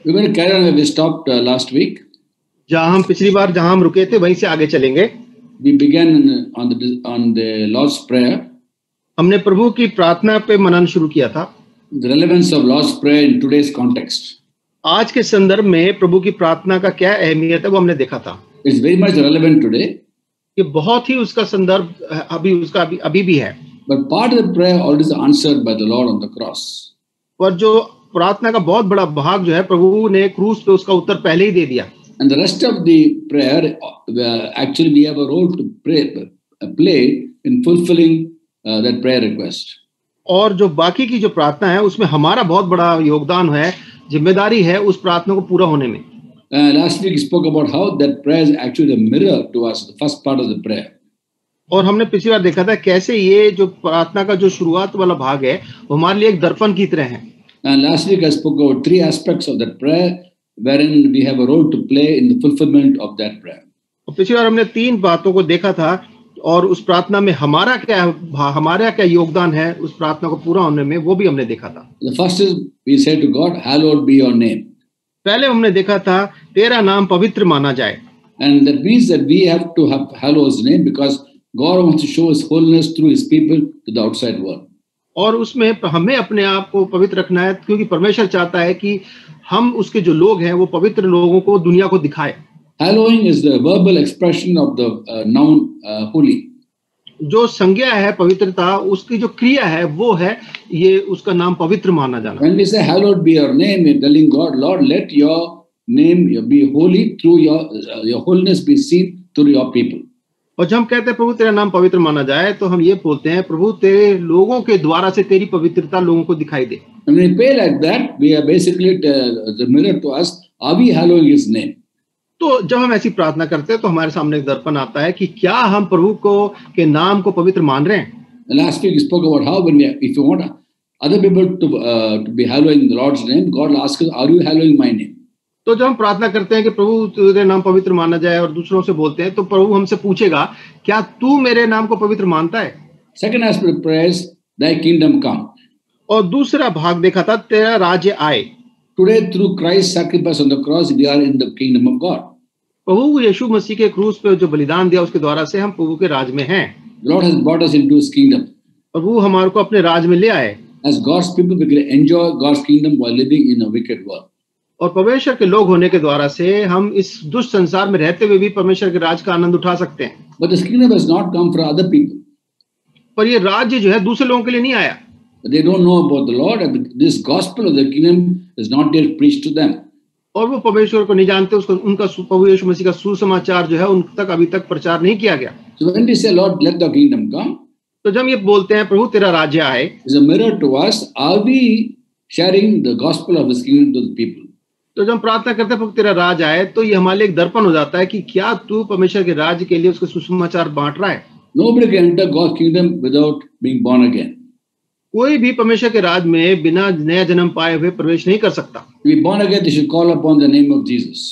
We're going to carry on where we stopped last week. जहाँ हम पिछली बार जहाँ हम रुके थे वहीं से आगे चलेंगे. We began on the Lord's Prayer. हमने प्रभु की प्रार्थना पे मनन शुरू किया था. The relevance of Lord's Prayer in today's context. आज के संदर्भ में प्रभु की प्रार्थना का क्या अहमियत है वो हमने देखा था. It's very much relevant today. ये बहुत ही उसका संदर्भ अभी भी है. But part of the prayer already is answered by the Lord on the cross. पर जो प्रार्थना का बहुत बड़ा भाग जो है प्रभु ने क्रूस पे उसका उत्तर पहले ही दे दिया. And the rest of the prayer, actually we have a role to play in fulfilling that prayer request. और जो बाकी की जो प्रार्थना है उसमें हमारा बहुत बड़ा योगदान है, जिम्मेदारी है उस प्रार्थना को पूरा होने में. Last week we spoke about how that prayer is actually a mirror to us, the first part of the prayer. और हमने पिछली बार देखा था कैसे ये जो प्रार्थना का जो शुरुआत वाला भाग है वो हमारे लिए एक दर्पण की तरह है. Last week I spoke about three aspects of that prayer wherein we have a role to play in the fulfillment of that prayer. और पिछली बार हमने तीन बातों को देखा था और उस प्रार्थना में हमारा क्या योगदान है उस प्रार्थना को पूरा होने में वो भी हमने देखा था. The first is we say to God, hallowed be your name. पहले हमने देखा था तेरा नाम पवित्र माना जाए. And that means that we have to have hallow his name because God wants to show his holiness through his people to the outside world. और उसमें हमें अपने आप को पवित्र रखना है क्योंकि परमेश्वर चाहता है कि हम उसके जो लोग हैं वो पवित्र लोगों को दुनिया को दिखाए. Hallowing is the verbal expression of the noun holy. जो संज्ञा है पवित्रता उसकी जो क्रिया है वो है ये उसका नाम पवित्र माना जाना. When we say hallowed be your name, we're telling God, Lord, let your name be holy through your holiness be seen through your people. और जब हम कहते हैं प्रभु तेरा नाम पवित्र माना जाए तो हम ये बोलते हैं प्रभु तेरे लोगों के द्वारा से तेरी पवित्रता लोगों को दिखाई दे. When we pray like that, we are basically the mirror to us. Are we hallowing his name? तो जब हम ऐसी प्रार्थना करते हैं तो हमारे सामने एक दर्पण आता है कि क्या हम प्रभु को के नाम को पवित्र मान रहे हैं. Last week we spoke about how if you want other people to be hallowing the Lord's name, God will ask us, are you hallowing my name? तो जब हम प्रार्थना करते हैं कि प्रभु तेरे नाम पवित्र माना जाए और दूसरों से बोलते हैं तो प्रभु हमसे पूछेगा क्या तू मेरे नाम को पवित्र मानता है. Second aspect of prayer is thy kingdom come. और दूसरा भाग देखा था तेरा राज्य आए. Today through Christ's sacrifice on the cross we are in the kingdom of God. प्रभु यीशु मसीह के क्रूस पे जो बलिदान दिया उसके द्वारा से हम प्रभु के राज में हैं. The Lord has brought us into his kingdom. प्रभु हमारे को अपने राज में ले आए. As God's people we can enjoy God's kingdom while living in a wicked world. और परमेश्वर के लोग होने के द्वारा से हम इस दुष्ट संसार में रहते हुए भी परमेश्वर के राज का आनंद उठा सकते हैं. But this kingdom has not come for other people. पर ये राज्य जो है दूसरे लोगों के लिए नहीं आया. They don't know about the Lord and this gospel of the kingdom is not yet preached to them. और वो परमेश्वर को नहीं जानते उसको उनका प्रभु यीशु मसीह का सुसमाचार जो है उन तक अभी तक प्रचार नहीं किया गया. So when we say Lord let the kingdom come, तो जब ये बोलते हैं प्रभु तेरा राज्य आए, is a mirror to us. Are we sharing the gospel of his kingdom to the people? तो जब हम प्रार्थना करते हैं प्रभु तेरा राज आए तो ये हमारे लिए एक दर्पण हो जाता है कि क्या तू परमेश्वर के राज्य के लिए उसके सुसमाचार बांट रहा है. Nobody can enter God's kingdom without being born again. कोई भी परमेश्वर के राज में बिना नया जन्म पाए हुए प्रवेश नहीं कर सकता. To be born again, they should call upon the name of Jesus.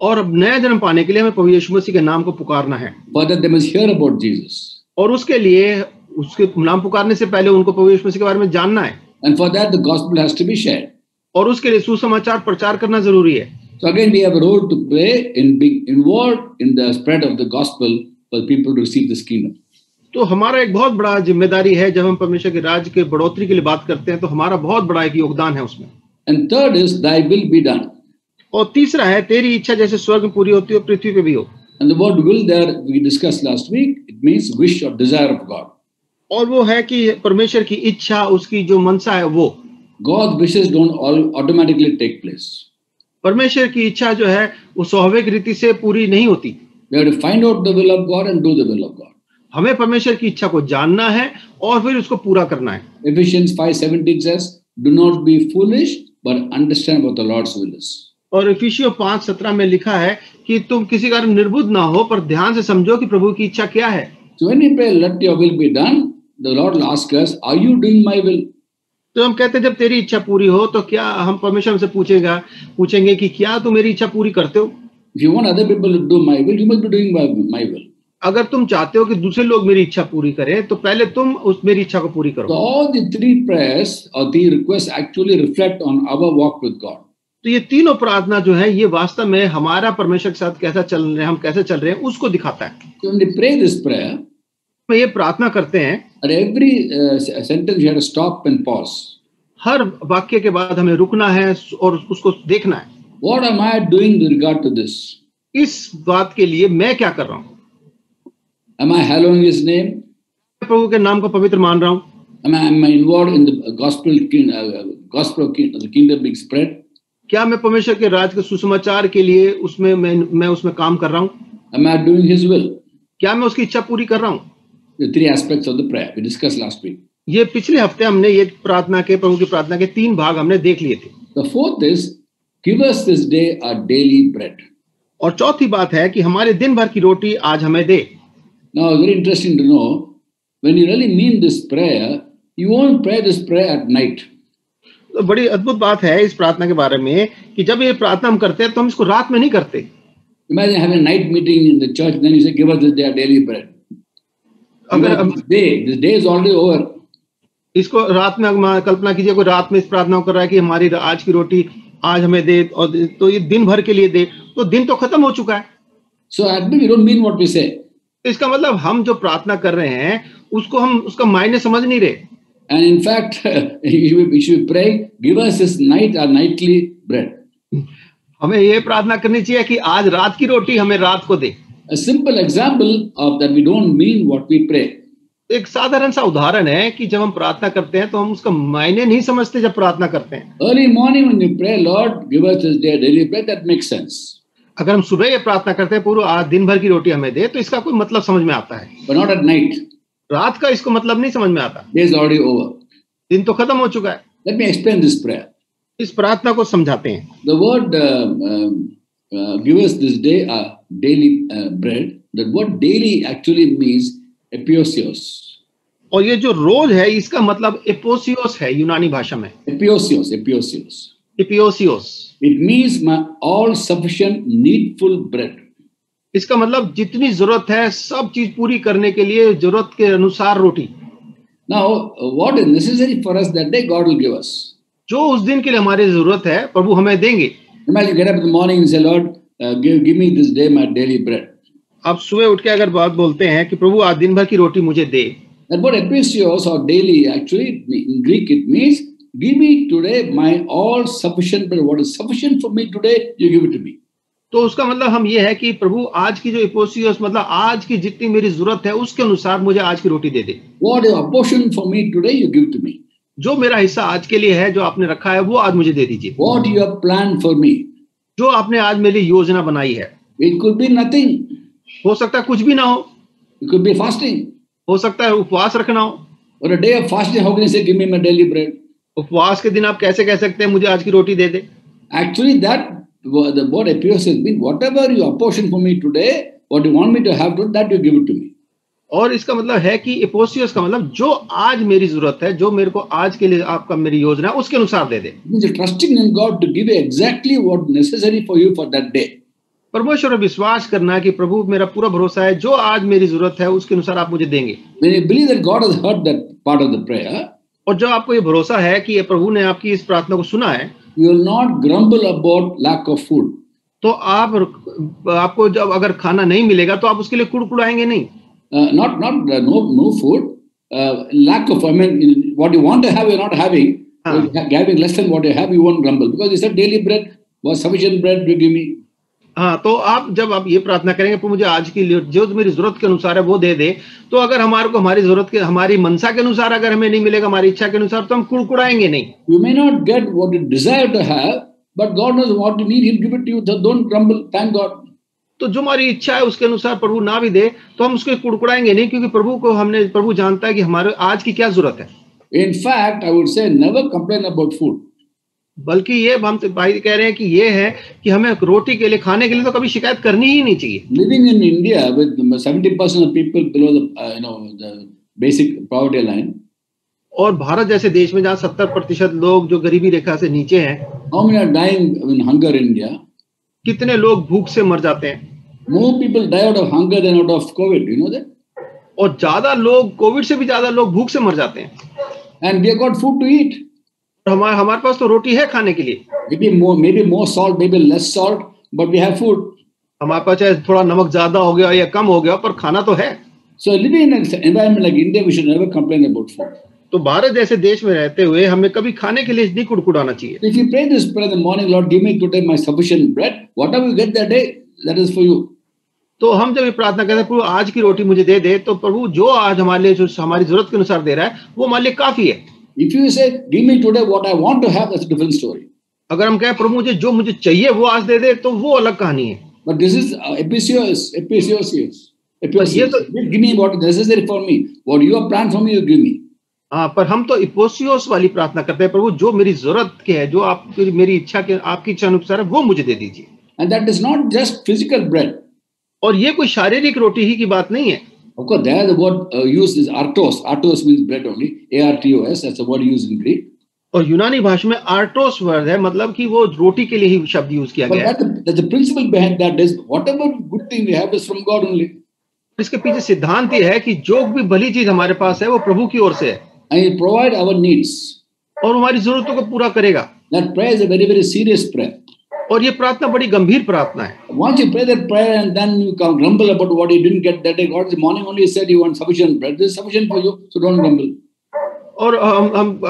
और अब नया जन्म पाने के लिए हमें प्रभु यीशु मसीह के नाम को पुकारना है. For that they must hear about Jesus. और उसके लिए उसके नाम पुकारने से पहले उनको प्रभु यीशु मसीह के बारे में जानना है. And for that the gospel has to be shared. और उसके लिए सुसमाचार प्रचार करना जरूरी है. So again we have a role to play in being involved in the spread of the gospel for people to receive this kingdom. तो हमारा एक बहुत बड़ा जिम्मेदारी है जब हम परमेश्वर के राज्य के बढ़ोतरी के लिए बात करते हैं तो हमारा बहुत बड़ा एक योगदान है उसमें. And third is thy will be done. और तीसरा है तेरी इच्छा जैसे स्वर्ग में पूरी होती है पृथ्वी पे भी हो. And the word will there we discussed last week, it means wish or desire of God. और वो है कि परमेश्वर की इच्छा उसकी जो मनसा है वो. God's wishes don't all automatically take place. परमेश्वर की इच्छा जो है वो स्वाभाविक रीति से पूरी नहीं होती. We have to find out the will of God and do the will of God. हमें परमेश्वर की इच्छा को जानना है और फिर उसको पूरा करना है. Ephesians 5:17 says, "Do not be foolish, but understand what the Lord's will is." और इफिसियों 5:17 में लिखा है कि तुम किसी कारण निर्बुद्ध ना हो पर ध्यान से समझो कि प्रभु की इच्छा क्या है. So when we pray, "Let your will be done," the Lord will ask us, "Are you doing my will?" तो हम कहते हैं जब तेरी इच्छा पूरी हो तो क्या हम परमेश्वर से पूछेंगे कि क्या तुम मेरी इच्छा पूरी करते हो. If you want other people to do my will, you must be doing my will. अगर तुम चाहते हो कि दूसरे लोग मेरी इच्छा पूरी करें तो पहले तुम उस मेरी इच्छा को पूरी करो. So all the three prayers or the requests actually reflect on our walk with God. तो ये तीनों प्रार्थना जो है ये वास्तव में हमारा परमेश्वर के साथ कैसा चल रहे हैं, हम कैसे चल रहे हैं उसको दिखाता है। So when we pray this prayer, में ये प्रार्थना करते हैं, at every sentence you have to stop and pause. हर वाक्य के बाद हमें रुकना है और उसको देखना है। What am I doing with regard to this? इस बात के लिए मैं क्या कर रहा हूँ? Am I hallowing His name? मैं प्रभु के नाम को पवित्र मान रहा हूँ? Am I involved in the gospel of the kingdom being spread? क्या मैं परमेश्वर के राज के सुसमाचार के लिए उसमें मैं उसमें काम कर रहा हूँ? Am I doing His will? क्या मैं उसकी इच्छा पूरी कर रहा हूँ? The three aspects of the prayer we discussed last week. ये पिछले हफ्ते हमने ये प्रार्थना के प्रभु की प्रार्थना के 3 भाग हमने देख लिए थे। The fourth is, give us this day our daily bread. और चौथी बात है कि हमारे दिन भर की रोटी आज हमें दे। Now, very interesting to know, when you really mean this prayer, you won't pray this prayer at night. तो बड़ी अद्भुत बात है इस प्रार्थना के बारे में कि जब ये प्रार्थना हम करते हैं तो हम इसको रात में नहीं करते। Imagine having a night meeting in the church, then you say, give us this day our daily bread. अगर This day is already over. इसको रात में कल्पना कीजिए, कोई रात में इस प्रार्थना को कर रहा है कि हमारी आज की रोटी आज हमें दे, और तो ये दिन भर के लिए दे, तो दिन तो खत्म हो चुका है। So at we don't mean what we say. इसका मतलब हम जो प्रार्थना कर रहे हैं उसको हम उसका मायने समझ नहीं रहे। And in fact, we should pray, give us this night our nightly bread. हमें ये प्रार्थना करनी चाहिए कि आज रात की रोटी हमें रात को दे। A simple example of that we don't mean what we pray. एक साधारण सा उदाहरण है कि जब हम प्रार्थना करते हैं तो हम उसका मायने नहीं समझते जब प्रार्थना करते हैं। Early morning when you pray, Lord, give us this day our daily bread, that makes sense. अगर हम सुबह ये प्रार्थना करते हैं पूरा आज दिन भर की रोटी हमें दे, तो इसका कोई मतलब समझ में आता है। But not at night. रात का इसको मतलब नहीं समझ में आता। Day is already over. दिन तो खत्म हो चुका है। Let me explain this prayer. इस प्रार्थना को समझाते हैं। The word give us this day our daily bread, that word daily actually means epiosios. और ये जो रोज है इसका मतलब एपोसियोस है यूनानी भाषा में। Epiosios. एपियोसियोस। It means my all sufficient needful bread. इसका मतलब जितनी जरूरत है सब चीज पूरी करने के लिए जरूरत के अनुसार रोटी। Now, what is necessary for us that day, God will give us. जो उस दिन के लिए हमारी जरूरत है प्रभु हमें देंगे। Imagine you get up in the morning and say, Lord, give me this day my daily bread. आप सुबह उठ के अगर बात बोलते हैं कि प्रभु आज दिन भर की रोटी मुझे दे। That word epiosios or daily, actually in Greek it means, give me today my all sufficient bread. What is sufficient for me today, you give it to me. तो उसका मतलब हम ये है कि प्रभु आज की जो एपोसियोस मतलब आज की जितनी मेरी जरूरत है उसके अनुसार मुझे आज की रोटी दे दे। What is a portion for me today, you give to me. जो मेरा हिस्सा आज के लिए है जो आपने रखा है वो आज मुझे दे दीजिए। What you have planned for me. जो आपने आज मेरे लिए योजना बनाई है। It could be nothing. हो सकता है कुछ भी ना हो। It could be fasting. हो सकता है उपवास रखना हो। Or a day of fasting, how can you say, give me my daily bread? उपवास के दिन आप कैसे कह सकते हैं मुझे आज की रोटी दे दे। Actually, the word epiosios means whatever you apportion for me today, what you want me to have, that you give it to me. और इसका मतलब है कि एपोसियोस का मतलब जो आज मेरी जरूरत है जो मेरे को आज के लिए आपका मेरी योजना है उसके अनुसार दे दे। It means you're trusting in God to give you exactly what necessary for you for that day. परमेश्वर पर विश्वास करना है कि प्रभु मेरा पूरा भरोसा है जो आज मेरी जरूरत है उसके अनुसार आप मुझे देंगे। When you believe that God has heard that part of the prayer, और जब आपको ये भरोसा है कि ये प्रभु ने आपकी इस प्रार्थना को सुना है, you will not grumble about lack of food. तो आपको जब अगर खाना नहीं मिलेगा तो आप उसके लिए कुड़कुड़ाएंगे नहीं। No food, lack of, I mean, what you want to have, you're not having. Having less than what you have, you won't grumble because you said daily bread was sufficient bread to give me. हाँ, तो आप जब आप ये प्रार्थना करेंगे तो मुझे आज की जो मेरी जरूरत के अनुसार है वो दे दे, तो अगर हमारे को हमारी जरूरत के हमारी मनसा के अनुसार अगर हमें नहीं मिलेगा हमारी इच्छा के अनुसार तो हम कुड़कुड़ाएंगे नहीं। You may not get what you desire to have, but God knows what you need. He'll give it to you. So don't grumble. Thank God. तो जो हमारी इच्छा है उसके अनुसार प्रभु ना भी दे तो हम उसको कुड़कुड़ाएंगे नहीं, क्योंकि प्रभु जानता है कि हमारे आज की क्या जरूरत है। In fact, I would say never complain about food. बल्कि ये हम भाई कह रहे हैं कि ये है कि हमें रोटी के लिए खाने के लिए तो कभी शिकायत करनी ही नहीं चाहिए। Living in India with 70% of people below the basic poverty line. और भारत जैसे देश में जहाँ 70% लोग जो गरीबी रेखा से नीचे हैं, How many are dying in hunger in India? कितने लोग भूख से मर जाते हैं। More people die out of hunger than out of COVID. You know that? और ज्यादा लोग कोविड से भी ज्यादा लोग भूख से मर जाते हैं। And we have got food to eat. हमारे पास तो रोटी है खाने के लिए, maybe more salt, maybe less salt, but we have food. हमारे पास चाहे थोड़ा नमक ज्यादा हो गया या कम हो गया, पर खाना तो है। So living in an environment like India, we should never complain about food. तो भारत जैसे देश में रहते हुए हमें कभी खाने के लिए नहीं कुड़कुड़ाना चाहिए। If you pray this prayer in the morning, Lord, give me today my sufficient bread, whatever you get that day, that is for you. तो हम जब ये प्रार्थना करते हैं, प्रभु आज की रोटी मुझे दे दे, तो प्रभु जो आज हमारे लिए, जो हमारी जरूरत के अनुसार दे रहा है, वो हमारे लिए काफी है। If you say, give me today what I want to have, that's a different story. अगर हम कहें प्रभु मुझे जो मुझे चाहिए वो आज दे दे, तो वो अलग कहानी है। But this is episios. ये तो Give me what is necessary for me. What you have planned for me, you give me. हाँ, पर हम तो इपोसियोस वाली प्रार्थना करते हैं, प्रभु जो मेरी जरूरत के है, जो आप मेरी इच्छा के, आपकी इच्छा अनुसार है, वो मुझे दे दीजिए। And that is not just physical bread. और ये कोई शारीरिक रोटी ही की बात नहीं है। Of course, there the word used is artos. Artos means bread only. ARTOS. That's the word used in Greek. और यूनानी भाषा में आर्टोस वर्ड है, मतलब कि वो रोटी के लिए ही शब्द यूज किया गया है। But the principle behind that is whatever good thing we have is from God only. इसके पीछे सिद्धांत ये है कि जो भी भली चीज हमारे पास है वो प्रभु की ओर से है, And He provide our needs. और हमारी जरूरतों को पूरा करेगा। That prayer is a very, very serious prayer. और ये प्रार्थना बड़ी गंभीर प्रार्थना है। Once you pray that prayer and then you come grumble about what you didn't get that day, God in the morning only said you want sufficient bread. This is sufficient for you, so don't grumble. और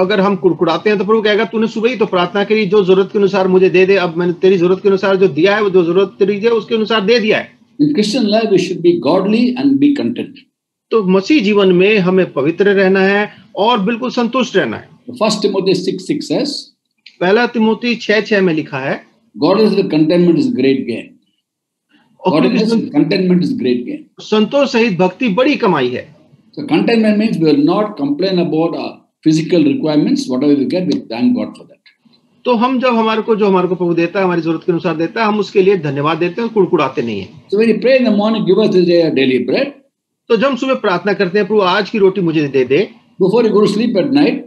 अगर हम कुड़कुड़ाते हैं तो प्रभु कहेगा तूने सुबह ही तो प्रार्थना करी, जो जरूरत के अनुसार मुझे दे दे, अब मैंने तेरी जरूरत के अनुसार जो दिया है, वो जो जरूरत तेरी है उसके अनुसार दे दिया है। In Christian life, we should be godly and be content. तो मसीह जीवन में हमें पवित्र रहना है और बिल्कुल संतुष्ट रहना है। 1 Timothy 6:6 says, पहला तिमोथी 6:6 में लिखा है, Godliness with contentment is great gain. और Godliness with contentment is great gain. संतोष सहित भक्ति बड़ी कमाई है। So contentment means we will not complain about our physical requirements. Whatever we get, we thank God for that. तो हम जब हमारे को प्रभु देता है, हमारी जरूरत के अनुसार देता है, हम उसके लिए धन्यवाद देते हैं, कुड़कुड़ाते नहीं है। So when you pray in the morning, give us this day our daily bread. तो जब हम सुबह प्रार्थना करते हैं, प्रभु आज की रोटी मुझे दे दे, Before you go to sleep at night,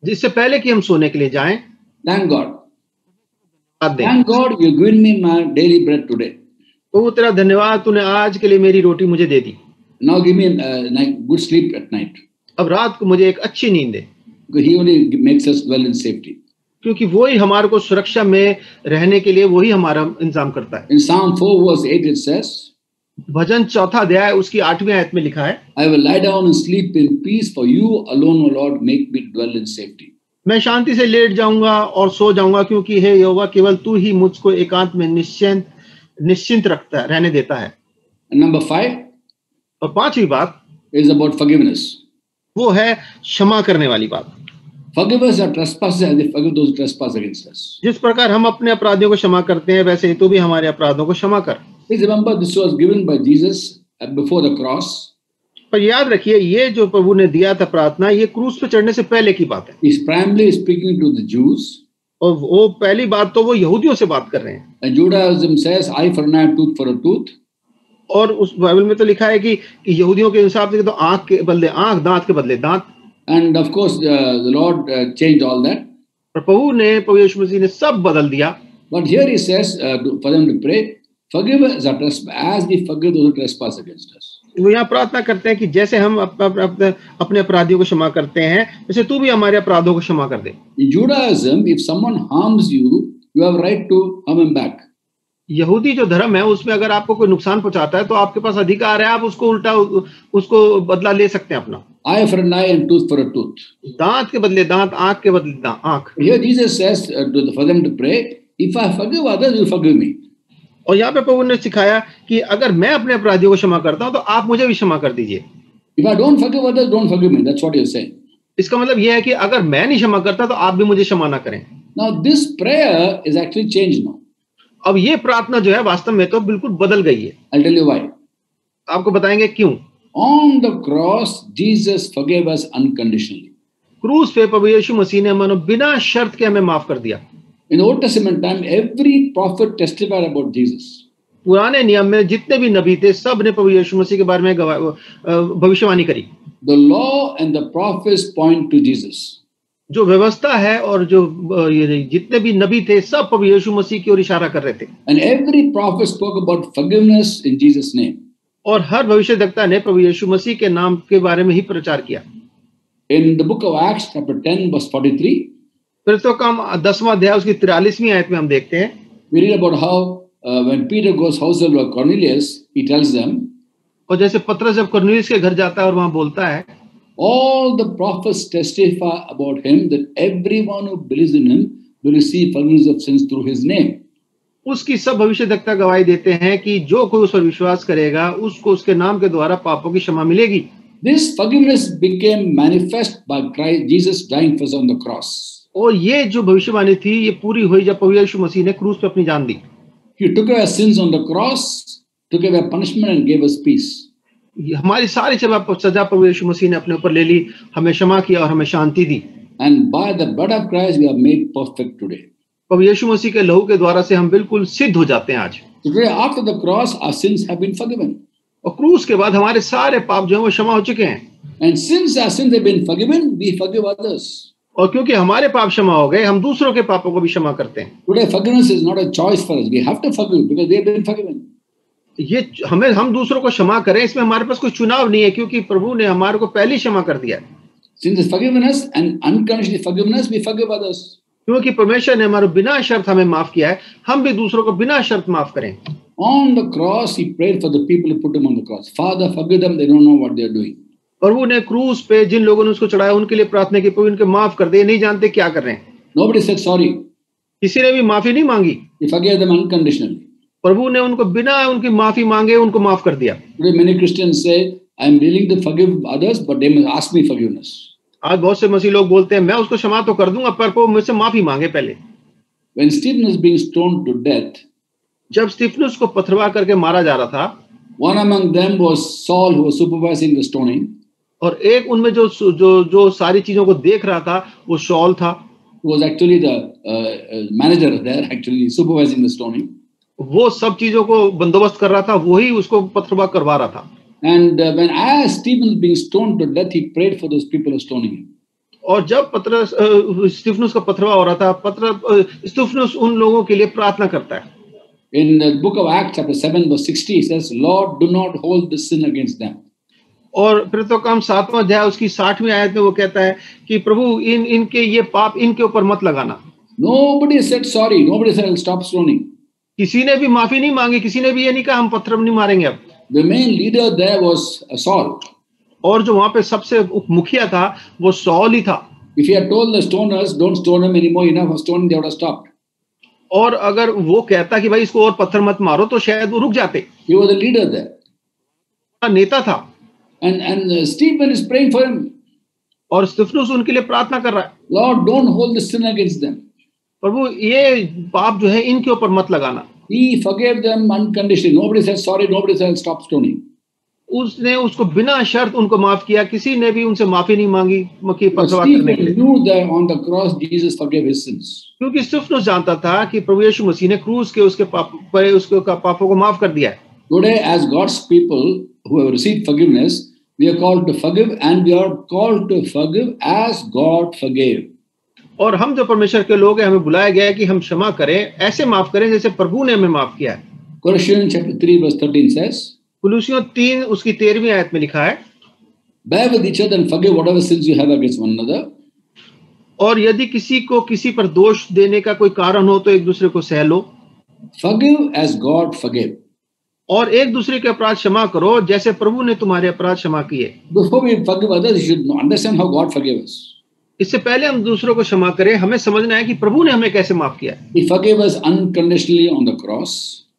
जिससे पहले कि हम सोने के लिए जाएं, thank God. धन्यवाद दें। Thank God you've given me my daily bread today. प्रभु तेरा धन्यवाद, तूने आज के लिए मेरी रोटी मुझे दे दी। Now give me good sleep at night. अब रात को मुझे एक अच्छी नींद दे, Because He only makes us dwell in safety. क्योंकि वो ही हमारे को सुरक्षा में रहने के लिए वही हमारा इंतजाम करता है। In Psalm 4:8 it says, भजन 4 अध्याय उसकी 8वीं आयत में लिखा है, I will lie down and sleep in peace, for you alone, O Lord, make me dwell in safety. मैं शांति से लेट जाऊंगा और सो जाऊंगा, क्योंकि हे यहोवा केवल तू ही मुझको एकांत में निश्चिंत रखता है, रहने देता है। And number 5 और 5वीं बात is about forgiveness. वो है क्षमा करने वाली बात। Forgive us our trespasses as we forgive those who trespass against us. जिस प्रकार हम अपने अपराधियों को क्षमा करते हैं, वैसे ही तू भी हमारे अपराधों को क्षमा कर। Please remember this was given by Jesus before the cross. पर याद रखिए, ये जो प्रभु ने दिया था प्रार्थना, ये क्रूस पे चढ़ने से पहले की बात है। He's primarily speaking to the Jews. और वो पहली बात तो वो यहूदियों से बात कर रहे हैं। And Judaism says, eye for an eye, tooth for a tooth. और उस बाइबल में तो लिखा है कि यहूदियों के हिसाब से तो आंख के बदले आंख, दांत के बदले दांत। And of course, the Lord changed all that. पर प्रभु यीशु मसीह ने सब बदल दिया। But here He says for them to pray, forgive us our trespasses as we forgive those who trespass against us. वो यहाँ प्रार्थना करते हैं कि जैसे हम अपने अपराधियों को क्षमा करते हैं, वैसे तू भी हमारे अपराधों को क्षमा कर दे। In Judaism, if someone harms you, you have right to harm him back. यहूदी जो धर्म है उसमें अगर आपको कोई नुकसान पहुंचाता है तो आपके पास अधिकार है, आप उसको उल्टा उसको बदला ले सकते हैं अपना। Eye for an eye and tooth for a tooth. दांत के बदले दांत, आंख के बदले आंख। Here Jesus says for them to pray, if I forgive others, you forgive me. और यहाँ पे प्रभु ने सिखाया कि अगर मैं अपने अपराधियों को क्षमा करता हूँ तो आप मुझे भी क्षमा कर दीजिए। If I don't forgive others, don't forgive me. That's what He's saying. इसका मतलब यह है कि अगर मैं नहीं क्षमा करता तो आप भी मुझे क्षमा ना करें। Now this prayer is actually changed now. अब ये प्रार्थना जो है वास्तव में तो बिल्कुल बदल गई है। I'll tell you why. आपको बताएंगे क्यों। On the cross, Jesus forgave us unconditionally. क्रूस पे प्रभु यीशु मसीह ने हमें बिना शर्त के हमें माफ कर दिया। In the Old Testament time, every prophet testified about Jesus. पुराने नियम में जितने भी नबी थे, सब ने प्रभु यीशु मसीह के बारे में भविष्यवाणी करी। The law and the prophets point to Jesus. जो व्यवस्था है और जो जितने भी नबी थे, सब प्रभु यीशु मसीह की ओर इशारा कर रहे थे। And every prophet spoke about forgiveness in Jesus' name. और हर भविष्यद्वक्ता ने प्रभु यीशु मसीह के नाम के बारे में ही प्रचार किया। In the book of Acts, chapter 10, verse 43. फिर तो कम 10वां अध्याय उसकी 43वीं आयत में हम देखते हैं, We read about how when Peter goes household of Cornelius, he tells them, और जैसे पतरस जब कुरनेलियुस के घर जाता है और वहां बोलता है, all the prophets testify about him that everyone who believes in him will receive forgiveness of sins through his name. उसकी सब भविष्यद्वक्ता गवाही देते हैं कि जो कोई उस पर विश्वास करेगा उसको उसके नाम के द्वारा पापों की क्षमा मिलेगी। This forgiveness became manifest by Christ Jesus dying for us on the cross. और ये जो भविष्यवाणी थी ये पूरी हुई जब प्रभु यीशु मसीह ने क्रूस पे अपनी जान दी। He took away our sins on the cross, took away punishment and gave us peace. हमारी सारी सजा प्रभु यीशु मसीह ने अपने ऊपर ले ली, हमें क्षमा किया और हमें शांति दी। And by the blood of Christ we are made perfect today. प्रभु यीशु मसीह के लहू के द्वारा से हम बिल्कुल सिद्ध हो जाते हैं आज। So today after the cross our sins have been forgiven. और क्रूस के बाद हमारे सारे पाप जो हैं वो क्षमा हो चुके हैं। And since our sins have been forgiven, we forgive others. और क्योंकि हमारे पाप क्षमा हो गए, हम दूसरों के पापों को भी क्षमा करते हैं। Today forgiveness is not a choice for us. We have to forgive because they have been forgiven. ये हम दूसरों को क्षमा करें, इसमें हमारे पास कोई चुनाव नहीं है, क्योंकि प्रभु ने हमारे को पहले क्षमा कर दिया है। Since it's forgiveness and unconditional forgiveness, we forgive others. क्योंकि परमेश्वर ने हमारे बिना शर्त हमें माफ किया है, हम भी दूसरों को बिना शर्त माफ करें। On the cross, he prayed for the people who put him on the cross. Father, forgive them; they don't know what they are doing. प्रभु ने क्रूस पे जिन लोगों ने उसको चढ़ाया उनके लिए प्रार्थना की, प्रभु इनके माफ कर दे, नहीं जानते क्या कर रहे हैं। Nobody said sorry. किसी ने भी माफी नहीं मांगी, He forgave them unconditionally. प्रभु ने उनको बिना उनकी माफी मांगे उनको माफ कर दिया। Today, many Christians say, "I am willing to forgive others, but they must ask me forgiveness." आज बहुत से मसीह लोग बोलते हैं मैं उसको क्षमा तो कर दूंगा पर वो मुझसे माफी मांगे पहले। When Stephen was being stoned to death, जब स्तिफनुस को पथरवा करके मारा जा रहा था, one among them was Saul, who was supervising the stoning. और एक उनमें जो सारी चीजों को देख रहा था वो शौल था, Who was actually the manager there, actually supervising the stoning. वो सब चीजों को बंदोबस्त कर रहा था, वही उसको पथरवा करवा रहा था। And when as Stephen was being stoned to death, he prayed for those people who were stoning him. और जब स्तिफनुस का पथरवा हो रहा था, स्तिफनुस उन लोगों के लिए प्रार्थना करता है। In the book of Acts, chapter 7, verse 60, he says, "Lord, do not hold this sin against them." और फिर तो काम 7वां अध्याय उसकी 60वीं आयत में वो कहता है कि प्रभु इनके ये पाप इनके ऊपर मत लगाना। Nobody said sorry. Nobody said, "I'll stop stoning." किसी ने भी माफी नहीं मांगी, किसी ने भी ये नहीं कहा हम पत्थर नहीं मारेंगे अब। The main leader there was Saul. और जो वहां पे सबसे मुखिया था वो सौल ही था। If he had told the stoners, "Don't stone him anymore," enough of stoning, they would have stopped. और अगर वो कहता कि भाई इसको और पत्थर मत मारो तो शायद वो रुक जाते। He was the leader there. नेता था। And Stephen is praying for him. और स्तिफनुस उनके लिए प्रार्थना कर रहा है, Lord, don't hold this sin against them. प्रभु ये पाप जो है इनके ऊपर मत लगाना। He forgave them unconditionally. Nobody said sorry. Nobody said, "I'll stop stoning." उसने उसको बिना शर्त उनको माफ किया, किसी ने भी उनसे माफी नहीं मांगी कि But पथरवा करने के Stephen लिए। knew that on the cross, Jesus forgave his sins. क्योंकि स्तिफनुस जानता था कि प्रभु यीशु मसीह ने क्रूस के उसके पापों को माफ कर दिया है। Today, as God's people who have received forgiveness, we are called to forgive, and we are called to forgive as God forgave. और हम जो परमेश्वर के लोग हैं हमें बुलाया गया है कि हम क्षमा करें, ऐसे माफ करें जैसे प्रभु ने हमें माफ किया है। Colossians chapter 3, verse 13 says, कुलुसियों 3 उसकी 13वीं आयत में लिखा है, "Bear with each other and forgive whatever sins you have against one another." और यदि किसी को किसी पर दोष देने का कोई कारण हो तो एक दूसरे को सह लो, Forgive as God forgave. और एक दूसरे के अपराध क्षमा करो जैसे प्रभु ने तुम्हारे अपराध क्षमा किए। Before we forgive others, you should understand how God forgave us. इससे पहले हम दूसरों को क्षमा करें, हमें समझना है कि प्रभु ने हमें कैसे माफ किया है। He forgave us unconditionally on the cross.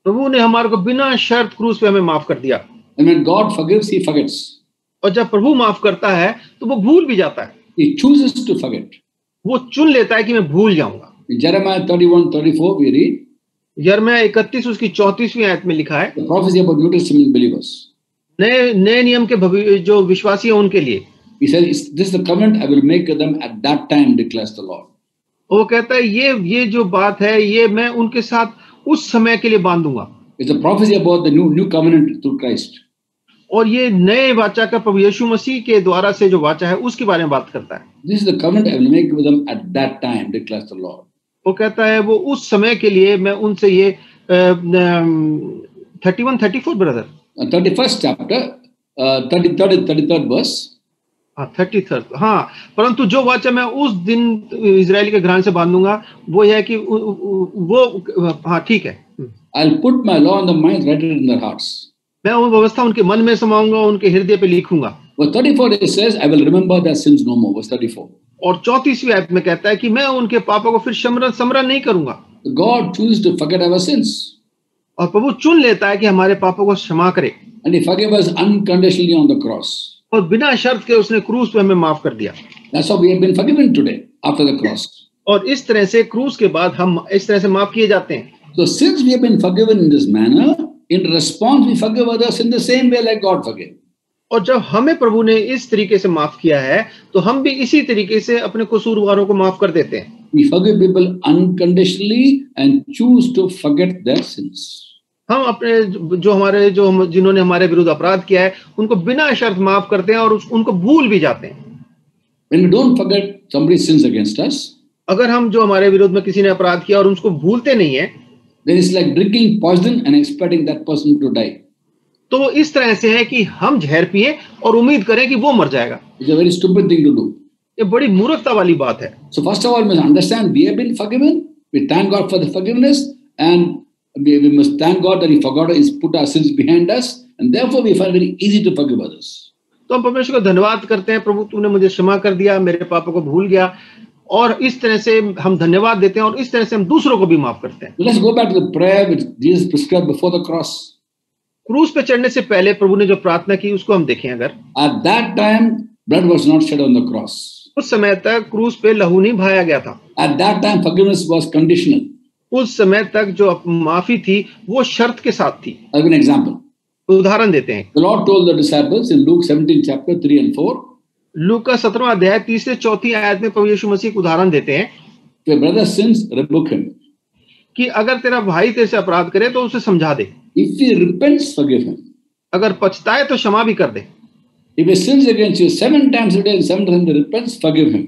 प्रभु ने हमारे को बिना शर्त क्रूस पे हमें माफ कर दिया। And when God forgives, He forgets. और जब प्रभु माफ करता है तो वो भूल भी जाता है, He chooses to forget. वो चुन लेता है कि मैं भूल जाऊंगा। In Jeremiah 31:34, we read यिर्मयाह 31 उसकी 34वीं आयत में लिखा है, the prophecy about New Testament believers. नए नियम के जो विश्वासी हैं उनके लिए He says, "This is the covenant I will make with them at that time," declares the Lord. वो कहता है ये जो बात है ये मैं उनके साथ उस समय के लिए बांधूंगा। It's a prophecy about the new covenant through Christ. और ये नए वाचा का प्रभु यीशु मसीह के द्वारा से जो वाचा है उसके बारे में बात करता है। This is the covenant I will make with them at that time, declares the Lord. वो कहता है वो उस समय के लिए मैं उनसे ये 31-34 brother 31st chapter, 33rd verse. हाँ 33rd, हाँ, परंतु जो वाचा मैं उस दिन इजराइल के घराने से बांधूंगा वो यह है कि वो, हाँ ठीक है, I'll put my law in the minds, write it in their hearts. मैं वो व्यवस्था उनके मन में समाऊंगा, उनके हृदय पे लिखूंगा। Verse 34 it says, I will remember their sins no more. Verse 34. और 34वीं आयत में कहता है कि मैं उनके पापों को फिर स्मरण नहीं करूंगा। God chooses to forget our sins. और प्रभु चुन लेता है कि हमारे पापों को क्षमा करे। And He forgave us unconditionally on the cross. और बिना शर्त के उसने क्रूस पे हमें माफ कर दिया। That's how we have been forgiven today after the cross. और इस तरह से क्रूस के बाद हम इस तरह से माफ किए जाते हैं। So since we have been forgiven in this manner, in response we forgive others in the same way like God forgave. और जब हमें प्रभु ने इस तरीके से माफ किया है तो हम भी इसी तरीके से अपने कसूरवारों को माफ कर देते हैं। We forgive people unconditionally and choose to forget their sins. हम अपने जिन्होंने हमारे विरुद्ध अपराध किया है उनको बिना शर्त माफ करते हैं और उनको भूल भी जाते हैं। When we don't forget somebody's sins against us, अगर हम जो हमारे विरुद्ध में किसी ने अपराध किया और उसको भूलते नहीं है, then it's like drinking poison and expecting that person to die. तो वो इस तरह से है कि हम जहर पिए और उम्मीद करें कि वो मर जाएगा। It's a very stupid thing to do. ये बड़ी मूर्खता वाली बात है। So first of all, we must understand we have been forgiven. We thank God for the forgiveness, and we must thank God that He forgot us, put our sins behind us, and therefore we find it very easy to forgive others. तो हम परमेश्वर का धन्यवाद करते हैं, प्रभु तूने मुझे क्षमा कर दिया, मेरे पापों को भूल गया, और इस तरह से हम धन्यवाद देते हैं और इस तरह से हम दूसरों को भी माफ करते हैं। Let's go back to the prayer which Jesus prescribed before the cross. क्रूस पे चढ़ने से पहले प्रभु ने जो प्रार्थना की उसको हम देखें। अगर At that time, blood was not shed on the cross. उस समय तक क्रूस पे लहू नहीं बहाया गया था। At that time, forgiveness was conditional. उस समय तक जो माफी थी वो शर्त के साथ थी। I'll give an example. उदाहरण देते हैं। The Lord told the disciples in Luke 17 chapter 3 and 4. लूका 17वां अध्याय 3 से 4 आयत में प्रभु यीशु मसीह एक उदाहरण देते हैं। If your brother sins, rebuke him. कि अगर तेरा भाई तेरे से अपराध करे तो उसे समझा दे। If he repents, forgive him. अगर पछताए तो क्षमा भी कर दे। If he sins against you 7 times a day and 7 times he repents, forgive him.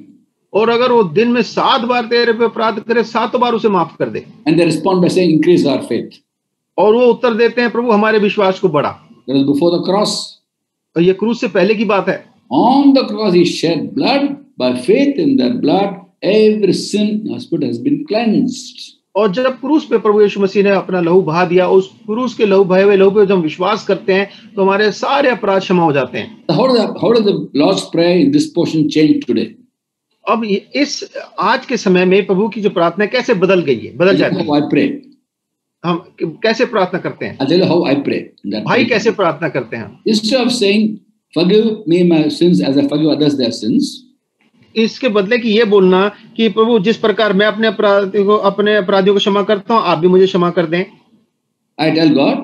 और अगर वो दिन में 7 बार तेरे पे अपराध करे 7 बार उसे माफ कर दे। And they respond by saying, increase our faith. और वो उत्तर देते हैं, प्रभु हमारे विश्वास को बढ़ा। That is before the cross. और ये क्रूस से पहले की बात है। On the cross he shed blood. By faith in that blood, every sin has been cleansed. और जब क्रूस पे प्रभु यीशु मसीह ने अपना लहू बहा दिया, उस क्रूस के लहू बहे हुए लहू पे जब हम विश्वास करते हैं तो हमारे सारे अपराध क्षमा हो जाते हैं। How does the Lord's Prayer in this portion change today? अब इस आज के समय में प्रभु की जो प्रार्थना कैसे बदल गई है, बदल जाती है। How I pray. हम कैसे प्रार्थना करते हैं? I'll tell you how I pray. भाई कैसे प्रार्थना करते हैं? Instead of saying, forgive me my sins as I forgive others their sins, इसके बदले कि ये बोलना कि प्रभु जिस प्रकार मैं अपने अपराधियों को क्षमा करता हूँ, आप भी मुझे क्षमा कर दें। I tell God,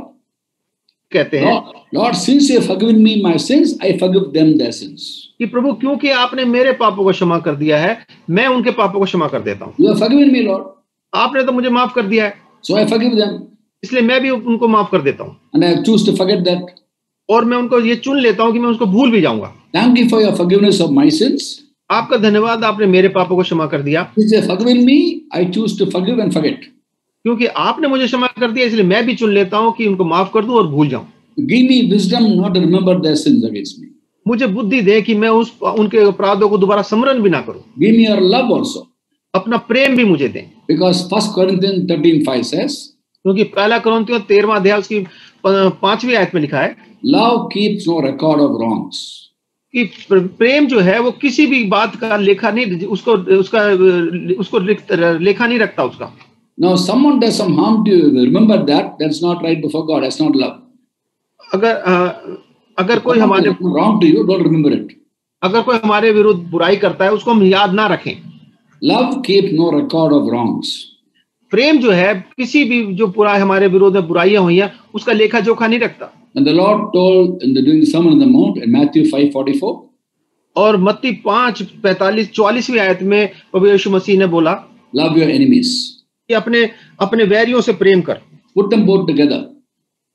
कहते हैं, Lord, since you have forgiven me my sins, I forgive them their sins. कि प्रभु क्योंकि आपने मेरे पापों को क्षमा कर दिया है, मैं उनके पापों को क्षमा कर देता हूँ। You have forgiven me, Lord. आपने तो मुझे माफ कर दिया है, So I forgive them. इसलिए मैं भी उनको माफ कर देता हूँ। And I choose to forget that. और मैं उनको ये चुन लेता हूँ कि मैं उसको भूल भी जाऊंगा। Thank you for your forgiveness of my sins. आपका धन्यवाद, आपने मेरे पापों को क्षमा कर दिया। Since you have forgiven me, I choose to forgive and forget. क्योंकि आपने मुझे क्षमा कर दिया, इसलिए मैं भी चुन लेता हूँ कि उनको माफ कर दूं और भूल जाऊं। Give me wisdom not to remember their sins against me. मुझे बुद्धि दे कि मैं उनके अपराधों को दोबारा स्मरण भी ना करूं। Give me your love also. अपना प्रेम भी मुझे दें। Because 1 Corinthians 13:5 says, क्योंकि पहला कोरिन्थियों 13वां अध्याय उसकी 5वीं आयत में लिखा है, love keeps no record of wrongs. कि प्रेम जो है वो किसी भी बात का लेखा नहीं, उसको लेखा नहीं रखता उसका। Now someone does some harm to you, remember that. That's not right before God. That's not love. अगर कोई हमारे wrong to you, don't remember it. अगर कोई हमारे विरुद्ध बुराई करता है उसको हम याद ना रखें। Love keeps no record of wrongs. प्रेम जो है किसी भी जो पूरा हमारे विरोध में बुराइयां हुई हैं उसका लेखा जोखा नहीं रखता। And the Lord told during the Sermon on the Mount in Matthew 5:44. और मत्ती 5:45-44वीं आयत में प्रभु यीशु मसीह ने बोला, love your enemies. कि अपने वैरियों से प्रेम कर। Put them both together.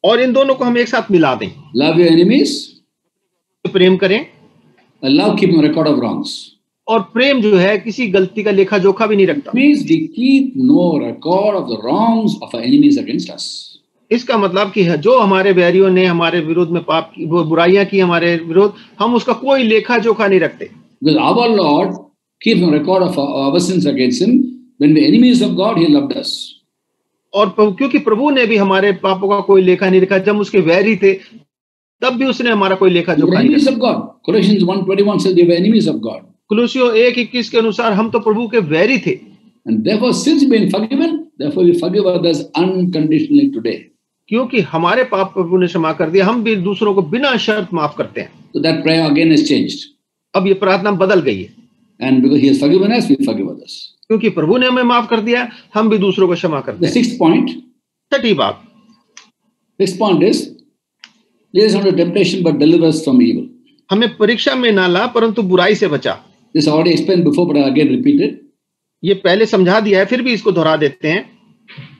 और इन दोनों को हम एक साथ मिला दें। Love your enemies. प्रेम करें। And love keep no record of wrongs. और प्रेम जो है किसी गलती का लेखा जोखा भी नहीं रखता। Means we keep no record of the wrongs of our enemies against us. इसका मतलब कि जो हमारे बैरियों ने हमारे विरोध में पाप की, वो बुराइयां की हमारे विरोध, हम उसका कोई लेखा जोखा नहीं रखते। Because our Lord keeps a record of our sins against him. When we were enemies of God, he loved us. और क्योंकि प्रभु ने भी हमारे पापों का कोई लेखा नहीं रखा, जब उसके वैरी थे तब भी उसने हमारा कोई लेखा We were जोखा नहीं enemies रखा। of God. Colossians 1:21 says we were enemies of God. कुलुसियों 1:21 के अनुसार हम तो प्रभु के वैरी थे, And therefore, since we've been forgiven, therefore we forgive others unconditionally today. क्योंकि हमारे पाप प्रभु ने क्षमा कर दिया, हम भी दूसरों को बिना शर्त माफ करते हैं। So that prayer again has changed. अब ये प्रार्थना बदल गई है, And because he has forgiven us, we forgive others. क्योंकि प्रभु ने हमें माफ कर दिया, हम भी दूसरों को क्षमा करते The हैं। sixth point, छठी बात, is, lead us not into temptation, but deliver us from evil. हमें परीक्षा में ना ला परंतु बुराई से बचा। This I already explained before, but I again repeat it. ये पहले समझा दिया है, फिर भी इसको दोहरा देते हैं।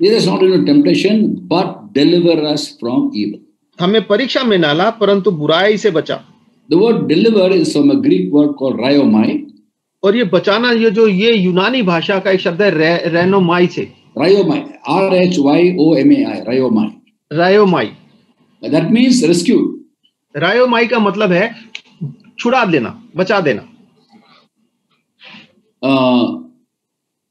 Lead us not into temptation, but deliver us from evil. हमें परीक्षा में ना ला परंतु बुराई से बचा। The word deliver is from a Greek word called raiomai. और ये बचाना, ये यूनानी भाषा का एक शब्द है रेनोमाई से। Raiomai, RHYOMAI, raiomai. रायोमाई, That means rescue. रायोमाई का मतलब है छुड़ा देना, बचा देना।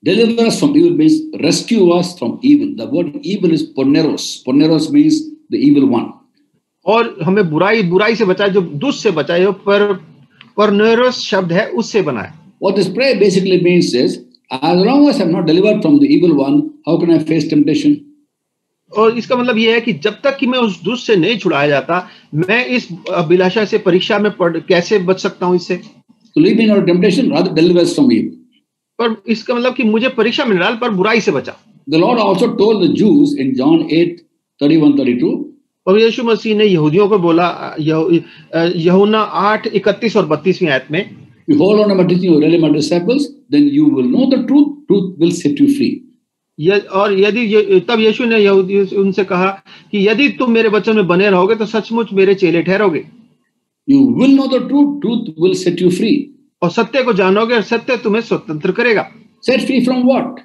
Deliver us from evil means rescue us from evil. The word evil is poneros. Poneros means the evil one. और हमें बुराई से बचाए, जो दुष्ट से बचाए, जो परनेरोस शब्द है उससे बना है। What this prayer basically means is, as long as I'm not delivered from the evil one, how can I face temptation? और इसका मतलब यह है कि जब तक कि मैं उस दुष्ट से नहीं छुड़ाया जाता, मैं इस अभिलाषा से, परीक्षा में कैसे बच सकता हूं इससे। To leave me not temptation, rather deliver us from evil. पर इसका मतलब कि मुझे परीक्षा में डाल, पर बुराई से बचा। The Lord also told the Jews in John 8:31-32. और यीशु मसीह ने यहूदियों को बोला यूहन्ना 8:31 और 32वीं आयत में, Behold, on my teaching you really my disciples, then you will know the truth. Truth will set you free. और यदि तब यीशु ने यहूदियों से उनसे कहा कि यदि तुम मेरे वचन में बने रहोगे तो सचमुच मेरे चेले ठहरोगे। You will know the truth. Truth will set you free. और सत्य को जानोगे और सत्य तुम्हें स्वतंत्र करेगा। Set free from what?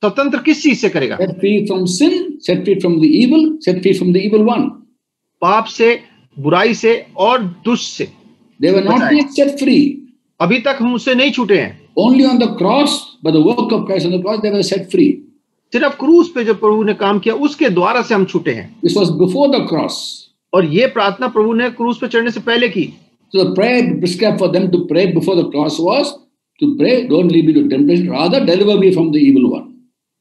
स्वतंत्र किस चीज से करेगा? Set free from sin, set free from the evil, set free from the evil one. पाप से, बुराई से और दुष्ट से। They were not yet set free. अभी तक हम उससे नहीं छूटे हैं। Only on the cross, by the work of Christ on the cross, they were set free. सिर्फ क्रूस पे जो प्रभु ने काम किया उसके द्वारा से हम छूटे हैं। This was before the cross. और ये प्रार्थना प्रभु ने क्रूस पे चढ़ने से पहले की। So the prayer prescribed for them to pray before the cross was to pray, don't lead me to temptation, rather deliver me from the evil one.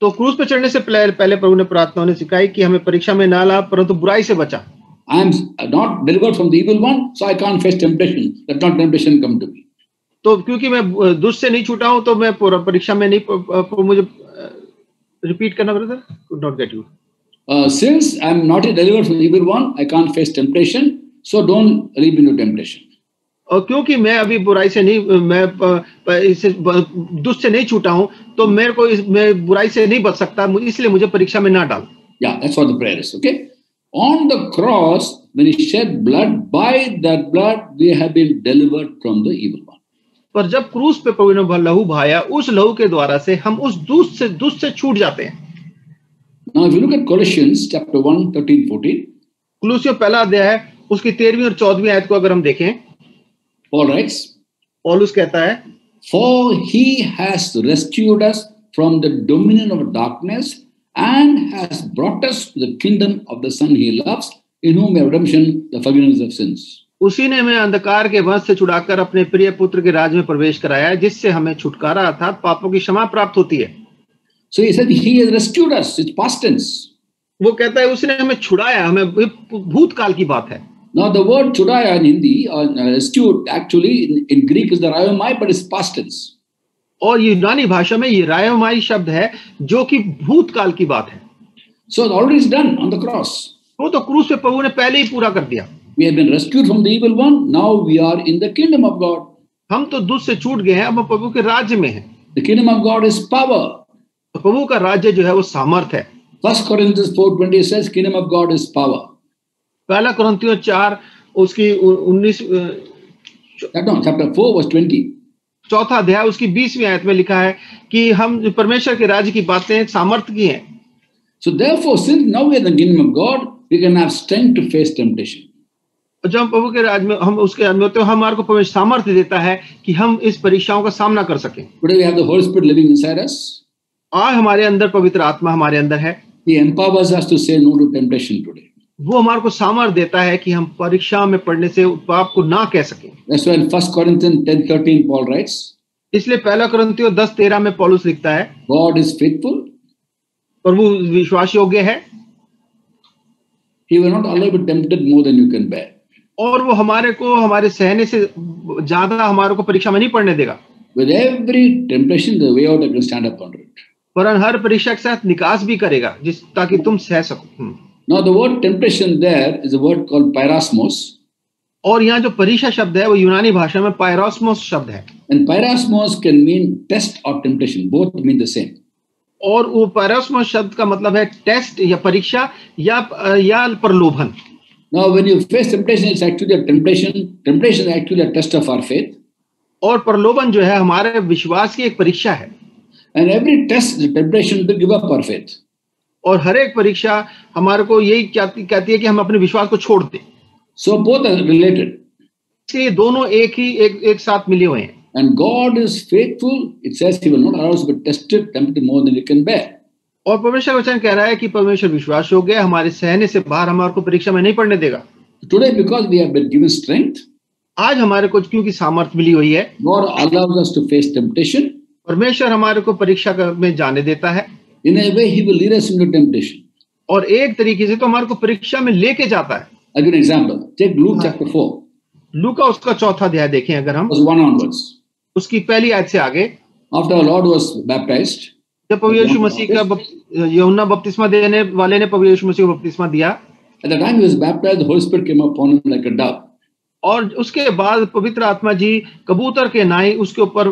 तो क्रूस पे चढ़ने से पहले प्रभु ने प्रार्थना ने सिखाई कि हमें परीक्षा में ना ला परंतु बुराई से बचा। I am not delivered from the evil one, so I can't face temptation. Let not temptation come to me. तो क्योंकि मैं दुष्ट से नहीं छूटा हूं तो मैं परीक्षा में नहीं, मुझे रिपीट करना brother, could not get you. Since I am not yet delivered from the evil one, I can't face temptation, so don't lead me to temptation. और क्योंकि मैं अभी बुराई से नहीं, मैं इससे दुष्ट से नहीं छूटा हूं तो मेरे को मैं बुराई से नहीं बच सकता, इसलिए मुझे परीक्षा में ना डाल। Yeah, that's what the prayer is. Okay. On the cross, when he shed blood, by that blood we have been delivered from the evil one. पर जब क्रूस पे प्रभु ने लहू बहाया, उस लहू के द्वारा से हम उस दुष्ट से छूट जाते हैं। Now, if you look at Colossians chapter 1, 13, 14. कुलुसियों पहला अध्याय है, उसकी 13वीं और 14वीं आयत को अगर हम देखें, Paul writes, पौलुस कहता है, For he has rescued us from the dominion of darkness and has brought us to the kingdom of the Son he loves, in whom we have redemption, the forgiveness of sins. उसी ने हमें अंधकार के वंश से छुड़ाकर अपने प्रिय पुत्र के राज में प्रवेश कराया है, जिससे हमें छुटकारा अर्थात पापों की क्षमा प्राप्त होती है। So he said he has rescued us. It's past tense. वो कहता है उसने हमें छुड़ाया, हमें भूतकाल की बात है। Now the word chudaya in Hindi or rescued actually in Greek is the raiomai, but it's past tense. और यूनानी भाषा में ये रायोमाई शब्द है जो कि भूतकाल की बात है। So already it's done on the cross. वो तो क्रूस पे प्रभु ने पहले ही पूरा कर दिया। We have been rescued from the evil one. Now we are in the kingdom of God. हम तो दुष्ट से छूट गए हैं, अब हम प्रभु के राज्य में हैं। The kingdom of God is power. प्रभु का राज्य जो है वो सामर्थ है। 1 Corinthians 4:20 says, "Kingdom of God is power." पहला कुरिन्थियों 4 उसकी 19 chapter 4 verse 20. चौथा अध्याय उसकी 20वीं आयत में लिखा है कि हम परमेश्वर के राज्य की बातें सामर्थ की हैं। So therefore, since now we are in the kingdom of God, we can have strength to face temptation. और जब हम प्रभु के राज में हम उसके राज में होते हैं, हमारे को परमेश्वर सामर्थ्य देता है कि हम इस परीक्षाओं का सामना कर सकें। Today we have the Holy Spirit living inside us. आज हमारे अंदर पवित्र आत्मा हमारे अंदर है। He empowers us to say no to temptation today. वो हमारे को सामर्थ्य देता है कि हम परीक्षा में पड़ने से पाप को ना कह सकें। That's why in 1 Corinthians 10:13 Paul writes, इसलिए पहला कुरिन्थियों 10:13 में पौलुस लिखता है, God is faithful. प्रभु विश्वास योग्य है। He will not allow you to be tempted more than you can bear. और वो हमारे को हमारे सहने से ज्यादा हमारे को परीक्षा में नहीं पड़ने देगा। With every temptation, the way out I can stand up under it. पर हर परीक्षा के साथ निकास भी करेगा जिस ताकि तुम सह सको। Now the word temptation there is a word called pyrasmos. और यहाँ जो परीक्षा शब्द है वो यूनानी भाषा में पायरोस्मोस शब्द है। And pyrasmos can mean test or temptation. Both mean the same. और वो पायरोस्मोस शब्द का मतलब है टेस्ट या परीक्षा या प्रलोभन। Now when you face temptation, it's actually a temptation. Temptation is actually a test of our faith. और प्रलोभन जो है हमारे विश्वास की एक परीक्षा है। And every test is a temptation to give up our faith. और हर एक परीक्षा हमारे को यही कहती है कि हम अपने विश्वास को छोड़ दें। So both are related. इसलिए दोनों एक साथ मिले हुए हैं। And God is faithful. It says He will not allow us to be tested, tempted more than we can bear. और परमेश्वर वचन कह रहा है कि परमेश्वर विश्वास योग्य है, हमारे सहने से बाहर हमारे को परीक्षा में नहीं पड़ने देगा। Today, because we have been given strength, आज हमारे को क्योंकि सामर्थ्य मिली हुई है, God allows us to face temptation. परमेश्वर हमारे को परीक्षा में जाने देता है। In a way, He will lead us into temptation. और एक तरीके से तो हमारे को परीक्षा में लेके जाता है। I'll give an example. Take Luke chapter 4. लूका उसका 4था अध्याय देखें अगर हम, verse 1 onwards. उसकी पहली आयत से आगे। After our Lord was baptized, जब प्रभु यीशु मसीह का यूहन्ना बपतिस्मा देने वाले ने प्रभु यीशु मसीह को बपतिस्मा दिया, at the time He was baptized, the Holy Spirit came upon Him like a dove. और उसके बाद पवित्र आत्मा जी कबूतर के नाई उसके ऊपर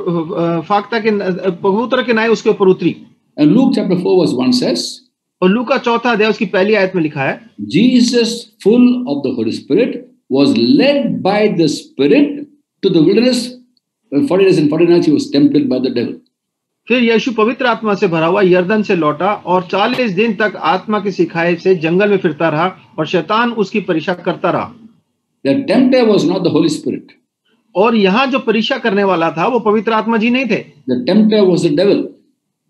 कबूतर के नाई उसके ऊपर उतरी। And Luke chapter 4 verse 1 says, और लूका 4था अध्याय उसकी पहली आयत में लिखा है, Jesus, full of the Holy Spirit, was led by the Spirit to the wilderness. 40 days and 40 nights he was tempted by the devil. फिर यीशु पवित्र आत्मा से भरा हुआ यरदन से लौटा और 40 दिन तक आत्मा की सिखाए से जंगल में फिरता रहा और शैतान उसकी परीक्षा करता रहा। The tempter was not the Holy Spirit. और यहाँ जो परीक्षा करने वाला था वो पवित्र आत्मा जी नहीं थे। The tempter was the devil.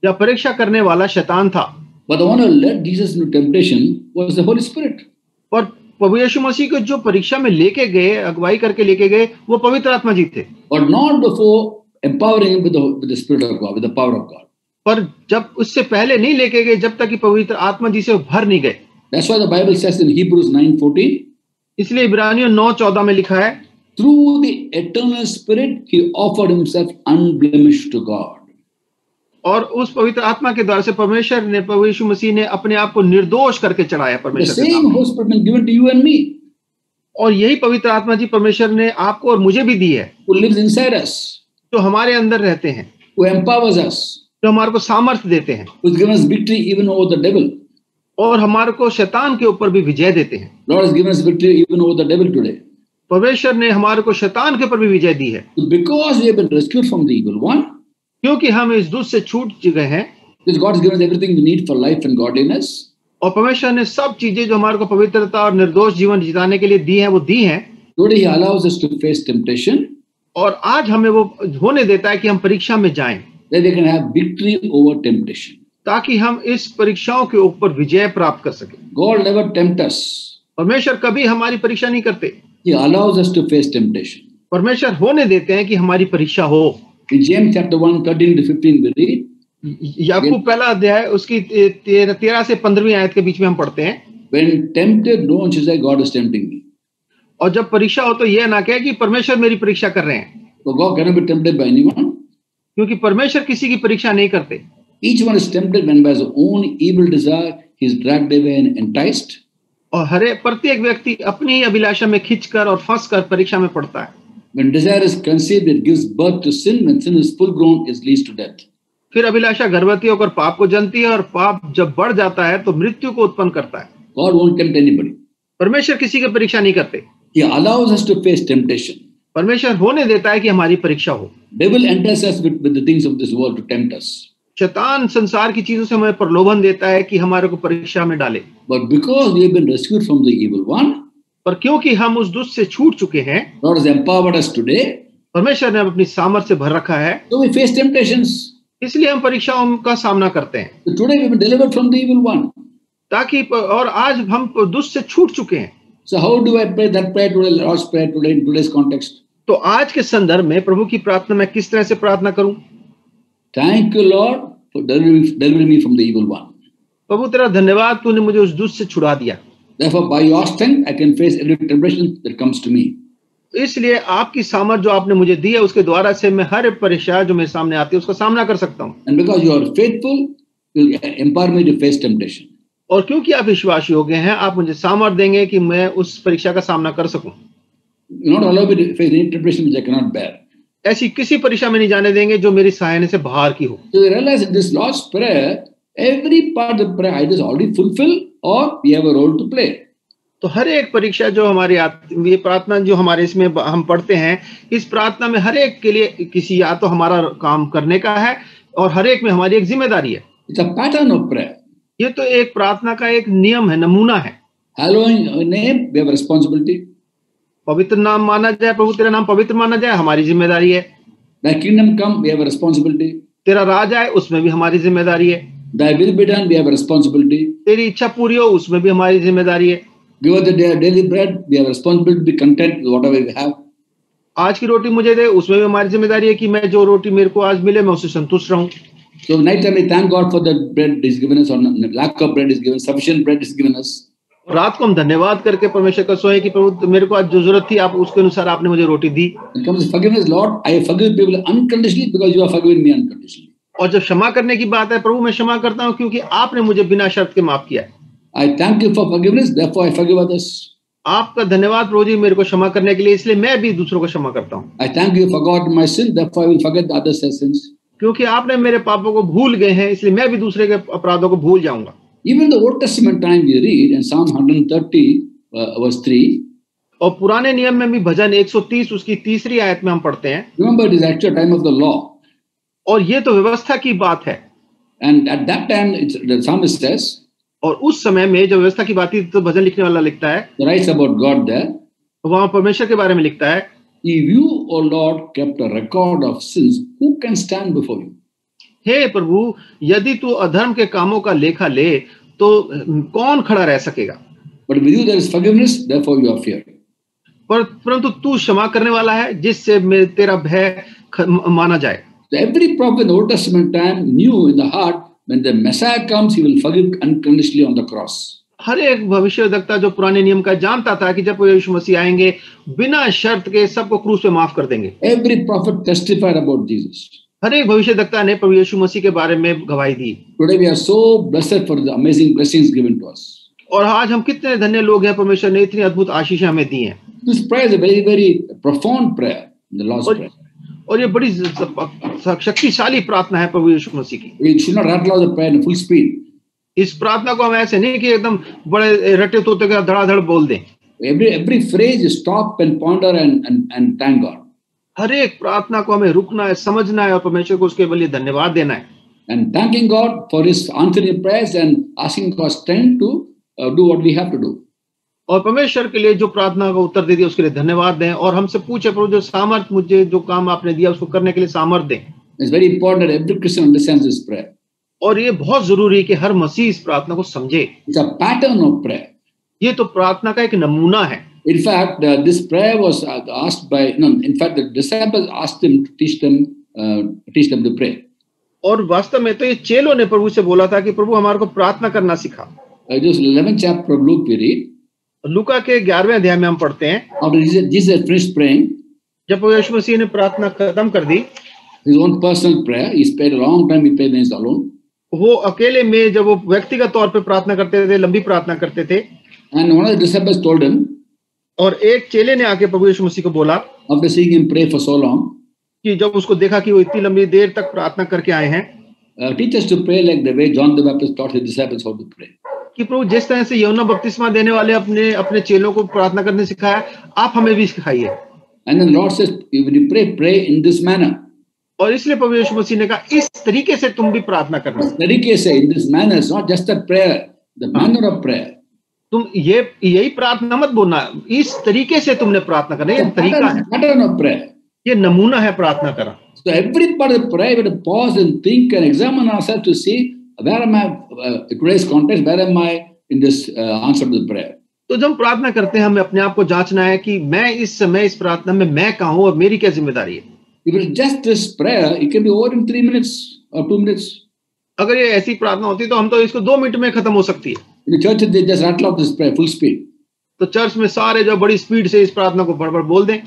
या परीक्षा करने वाला शैतान था। But the one who led Jesus into temptation was the Holy Spirit. और प्रभु यीशु मसीह को जो परीक्षा में लेके गए, अगुवाई करके लेके गए, वो पवित्र आत्मा जी थे। But not before empowering him with the Spirit of God, with the power of God. पर जब उससे पहले नहीं लेके गए जब तक कि पवित्र आत्मा जी से भर नहीं गए। That's why the Bible says in Hebrews 9:14, इसलिए इब्रानियों 9:14 में लिखा है, through the eternal Spirit he offered himself unblemished to God. और उस पवित्र आत्मा के द्वारा से परमेश्वर ने, प्रभु यीशु मसीह ने अपने आप को निर्दोष करके चढ़ाया The परमेश्वर के same सामने। Holy Spirit been given to you and me, और यही पवित्र आत्मा जी परमेश्वर ने आपको और मुझे भी दी है, who lives inside us, जो हमारे अंदर रहते हैं, who empowers us, जो हमारे को सामर्थ्य देते हैं who's given us victory even over the devil. और हमारे को शैतान के ऊपर भी विजय देते हैं। Lord has given us victory even over the devil today. परमेश्वर ने हमारे को शैतान के ऊपर भी विजय दी है। Because we have been rescued from the evil one, क्योंकि हम इस दुष्ट से छूट गए हैं, because God has given us everything we need for life and godliness. और परमेश्वर ने सब चीजें जो हमारे को पवित्रता और निर्दोष जीवन जिताने के लिए दी हैं वो दी हैं। Today He allows us to face temptation, और आज हमें वो होने देता है कि हम परीक्षा में जाएं, that we can have victory over temptation. ताकि हम इस परीक्षाओं के ऊपर विजय प्राप्त कर सकें। God never tempts us. परमेश्वर कभी हमारी परीक्षा नहीं करते, He allows us to face temptation. परमेश्वर होने देते हैं कि हमारी परीक्षा हो। In James chapter 1, 13 to 15 we read, याकूब पहला अध्याय उसकी 13 से 15वीं आयत के बीच में हम पढ़ते हैं, when tempted, no one should say God is tempting me. और जब परीक्षा हो तो यह ना कहे कि परमेश्वर मेरी परीक्षा कर रहे हैं, For God cannot be tempted by anyone. क्योंकि परमेश्वर किसी की परीक्षा नहीं करते। Each one is tempted when by his own evil desire he is dragged away and enticed. और प्रत्येक व्यक्ति अपनी ही अभिलाषा में खिंचकर और फंसकर परीक्षा में पड़ता है। When desire is conceived, it gives birth to sin. When sin is full grown, it leads to death. फिर अभिलाषा गर्भवती होकर पाप को जन्मती है और पाप जब बढ़ जाता है तो मृत्यु को उत्पन्न करता है। God won't tempt anybody. परमेश्वर किसी की परीक्षा नहीं करते। He allows us to face temptation. परमेश्वर होने देता है कि हमारी परीक्षा हो। Devil enters us with the things of this world to tempt us. शैतान संसार की चीजों से हमें प्रलोभन देता है कि हमारे को परीक्षा में डाले, But because we have been rescued from the evil one, पर क्योंकि हम उस दुष्ट से छूट चुके हैं, God has empowered us today, परमेश्वर ने अपनी सामर्थ से भर रखा है, so we face temptations. इसलिए हम परीक्षाओं का सामना करते हैं, So today we have been delivered from the evil one. ताकि और आज हम दुष्ट से छूट चुके हैं। So how do I pray that prayer today, Lord's prayer today in today's context? तो आज के संदर्भ में प्रभु की प्रार्थना मैं किस तरह से प्रार्थना करूं? Thank you, Lord, for delivering me from the evil one. प्रभु तेरा धन्यवाद, तूने मुझे उस दुष्ट से छुड़ा दिया। Therefore, by your strength, I can face every temptation that comes to me. इसलिए आपकी सामर्थ जो आपने मुझे दी है, उसके द्वारा से मैं हर परीक्षा जो मेरे सामने आती है उसका सामना कर सकता हूं। And because you are faithful, you will empower me to face temptation. और क्योंकि आप विश्वासी हो गए हैं, आप मुझे सामर्थ देंगे कि मैं उस परीक्षा का सामना कर सकूं। You not allow me to face any temptation which I cannot bear. ऐसी किसी परीक्षा में नहीं जाने देंगे जो मेरी सहायता से बाहर की हो। So we realize in this Lord's prayer, every part of the prayer either is already fulfilled or we have a role to play. तो हर एक परीक्षा जो हमारी ये प्रार्थना जो हमारे इसमें हम पढ़ते हैं, इस प्रार्थना में हर एक के लिए किसी या तो हमारा काम करने का है और हर एक में हमारी एक जिम्मेदारी है। It's a pattern of prayer. ये तो एक प्रार्थना का एक नियम है, नमूना है। Hallowing your name, we have a responsibility. पवित्र नाम माना जाए, प्रभु तेरा नाम पवित्र माना जाए, हमारी जिम्मेदारी है। Thy kingdom come, we have a responsibility. तेरा राज आए, उसमें भी हमारी जिम्मेदारी है। Thy will be done, we have a responsibility. तेरी इच्छा पूरी हो, उसमें भी हमारी जिम्मेदारी है। Give us the daily bread, we have a responsibility to be content with whatever we have. आज की रोटी मुझे दे, उसमें भी हमारी जिम्मेदारी है कि मैं जो रोटी मेरे को आज मिले मैं उससे संतुष्ट रहूं। So night time we thank God for the bread is given us, or lack of bread is given, sufficient bread is given us. रात को हम धन्यवाद करके परमेश्वर का सोए कि प्रभु मेरे को आज जो जरूरत थी आप उसके अनुसार आपने मुझे रोटी दी। It comes forgiveness, Lord, I forgive people unconditionally because you are forgiving me unconditionally. और जब क्षमा करने की बात है, प्रभु मैं क्षमा करता हूँ क्योंकि आपने मुझे बिना शर्त के माफ किया है। I thank you for forgiveness, therefore I forgive others. आपका धन्यवाद प्रभु जी मेरे को क्षमा करने के लिए, इसलिए मैं भी दूसरों को क्षमा करता हूँ। I thank you for forgotten my sin, therefore I will forget the others' sins. क्योंकि आपने मेरे पापों को भूल गए हैं, इसलिए मैं भी दूसरे के अपराधों को भूल जाऊंगा। Even the Old Testament time we read in Psalm 130 verse 3. और पुराने नियम में भी भजन 130 उसकी तीसरी आयत में हम पढ़ते हैं। Remember, it is actually time of the law. और ये तो व्यवस्था की बात है। And at that time, the psalmist says, और उस समय में जब व्यवस्था की बात थी तो भजन लिखने वाला लिखता है, writes about God there. वहां परमेश्वर के बारे में लिखता है, If you, O Lord, kept a record of sins, who can stand before you? हे प्रभु, यदि तू अधर्म के कामों का लेखा ले तो कौन खड़ा रह सकेगा? But with you there is forgiveness, therefore you are feared. परंतु तू क्षमा करने वाला है जिससे तेरा भय माना जाए। So every prophet in the Old Testament time knew in the heart when the Messiah comes, he will forgive unconditionally on the cross. हर एक भविष्यवक्ता जो पुराने नियम का जानता था कि जब यीशु मसीह आएंगे बिना शर्त के सबको क्रूस पे माफ कर देंगे। Every prophet testified about Jesus. हर एक भविष्यवक्ता ने प्रभु यीशु मसीह के बारे में गवाही दी। Today we are so blessed for the amazing blessings given to us. और आज हम कितने धन्य लोग हैं, परमेश्वर ने इतनी अद्भुत आशीषें हमें दी हैं। This prayer is a very, very profound prayer, the Lord's Prayer. और ये बड़ी शक्तिशाली प्रार्थना है प्रभु यीशु मसीह की। We should not rattle out the prayer in full speed. इस प्रार्थना को हम ऐसे नहीं कि एकदम बड़े रटे तोते का धड़ाधड़ बोल दें। Every phrase is stop and ponder and thank God. हर एक प्रार्थना को हमें रुकना है, समझना है और परमेश्वर को उसके लिए धन्यवाद देना है। And thanking God for His answering prayers and asking God's strength to do what we have to do. और परमेश्वर के लिए जो प्रार्थना का उत्तर दे दिया उसके लिए धन्यवाद दें और हमसे पूछे प्रभु जो सामर्थ मुझे जो काम आपने दिया उसको करने के लिए सामर्थ दें। It's very important that every Christian understands this prayer. और ये बहुत जरूरी है कि हर मसीह इस प्रार्थना को समझे। It's a pattern of prayer. ये तो प्रार्थना का एक नमूना है। In fact, this prayer was asked by in fact the disciples asked him to teach them to pray. और वास्तव में तो ये चेलों ने प्रभु से बोला था कि प्रभु हमारे को प्रार्थना करना सिखा। Just 11th chapter of Luke we read. लूका के 11वें अध्याय में हम पढ़ते हैं, After Jesus finished praying, जब यीशु मसीह ने प्रार्थना खत्म कर दी, his own personal prayer, he spent a long time he prayed this alone. वो अकेले में जब वो व्यक्तिगत तौर पे प्रार्थना करते थे, लंबी प्रार्थना करते थे। And one of the disciples told him, और एक चेले ने आके प्रभु यीशु मसीह को बोला, after seeing him pray for so long, कि जब उसको देखा कि वो इतनी लंबी देर तक प्रार्थना करके आए हैं, teach us to pray like the way John the Baptist taught his disciples how to pray. कि प्रभु जिस तरह से यूहन्ना बपतिस्मा देने वाले अपने चेलों को प्रार्थना करने सिखाया, आप हमें भी सिखाइए। And then the Lord says, when you pray, pray in this manner. और इसलिए प्रभु यीशु मसीह ने कहा इस तरीके से तुम भी प्रार्थना करना। इस तरीके से, in this manner, it's not just a prayer, the manner of prayer. तुम यही प्रार्थना मत बोलना, इस तरीके से तुमने प्रार्थना करना, ये तरीका है, Pattern of prayer. ये नमूना है प्रार्थना करना। So every part of the prayer, we have to pause and think and examine ourselves to see where am I, today's context, where am I in this answer to the prayer. तो जब हम प्रार्थना करते हैं, हमें अपने आप को जांचना है कि मैं इस समय इस प्रार्थना में मैं कहाँ हूँ और मेरी क्या जिम्मेदारी है। If it's just this prayer, it can be over in 3 minutes or 2 minutes. अगर ये ऐसी प्रार्थना होती तो हम तो इसको 2 मिनट में खत्म हो सकती है। In the churches, they just rattle off this prayer full speed. तो चर्च में सारे जो बड़ी स्पीड से इस प्रार्थना को बड़ बोल दें।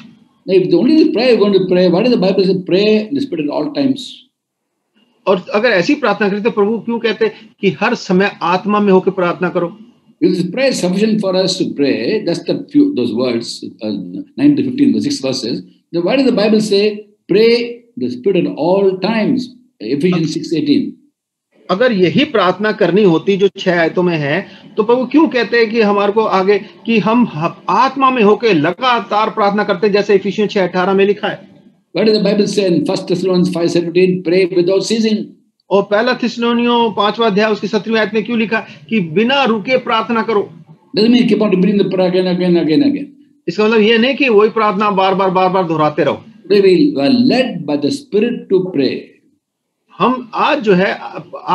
Now, if the only this prayer you're going to pray, why does the Bible say pray in the Spirit at all times? और अगर ऐसी प्रार्थना करें तो प्रभु क्यों कहते कि हर समय आत्मा में होकर प्रार्थना करो? If this prayer is sufficient for us to pray, just a few those words, 9 to 15, the 6 verses, then why does the Bible say pray the Spirit at all times? Ephesians 6:18. अगर यही प्रार्थना करनी होती जो 6 आयतों में है, तो प्रभु क्यों कहते हैं कि हमारे को आगे कि हम आत्मा में होकर लगातार प्रार्थना करते हैं, जैसे इफिसियंस 6:18 में लिखा है? What does the Bible say in 1 Thessalonians 5:17? Pray without ceasing. और पहला थिस्सलुनीयों 5वां अध्याय उसकी 17वीं आयत में क्यों लिखा कि बिना रुके प्रार्थना करो? Doesn't mean keep on repeating the prayer again. इसका मतलब ये नहीं कि वही प्रार्थना बार बार दोहराते रहो। We are led by the Spirit to pray. हम आज जो है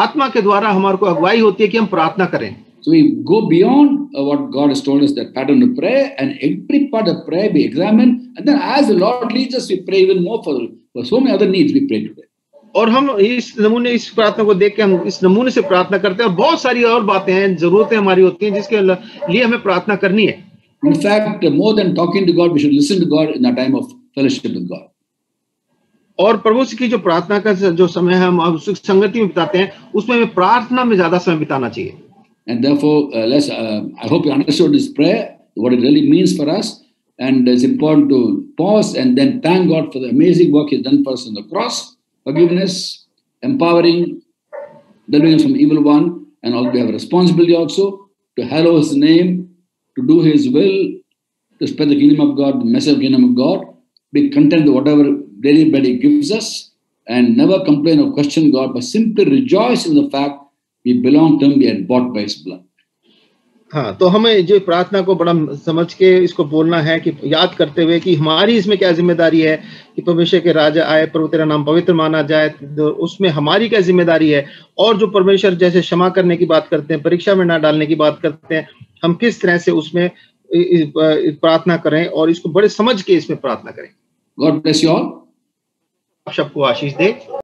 आत्मा के द्वारा हमारे को अगुवाई होती है कि हम प्रार्थना करें। So we go beyond what God has told us, that pattern of prayer, and every part of prayer we examine, and then as the Lord leads us, we pray even more for so many other needs we pray today. और हम इस नमूने इस प्रार्थना को देख के हम इस नमूने से प्रार्थना करते हैं, और बहुत सारी और बातें हैं, जरूरतें हमारी होती हैं जिसके लिए हमें प्रार्थना करनी है। In fact, more than talking to God, we should listen to God in our time of fellowship with God. और प्रभु की जो प्रार्थना का जो समय हम संगति में बिताते हैं, उसमें हमें प्रार्थना में ज्यादा समय बिताना चाहिए। And therefore, I hope you understood this prayer, what it really means for us, and it's important to pause and then thank God for the amazing work He's done for us on the cross, forgiveness, empowering, delivering us from evil one, and also we have a responsibility also to hallow His name, to do His will, to spread the kingdom of God, the message of the kingdom of God, be content with whatever daily bread He gives us, and never complain or question God, but simply rejoice in the fact we belong to Him, we are bought by His blood. हाँ, तो हमें जो प्रार्थना को बड़ा समझ के इसको बोलना है कि याद करते हुए कि हमारी इसमें क्या जिम्मेदारी है कि परमेश्वर के राजा आए, प्रभु तेरा नाम पवित्र माना जाए, तो उसमें हमारी क्या जिम्मेदारी है। और जो परमेश्वर जैसे क्षमा करने की बात करते हैं, परीक्षा में ना डालने की बात करते हैं, हम किस तरह से उसमें प्रार्थना करें और इसको बड़े समझ के इसमें प्रार्थना करें। God bless you all. आप सबको आशीष दे।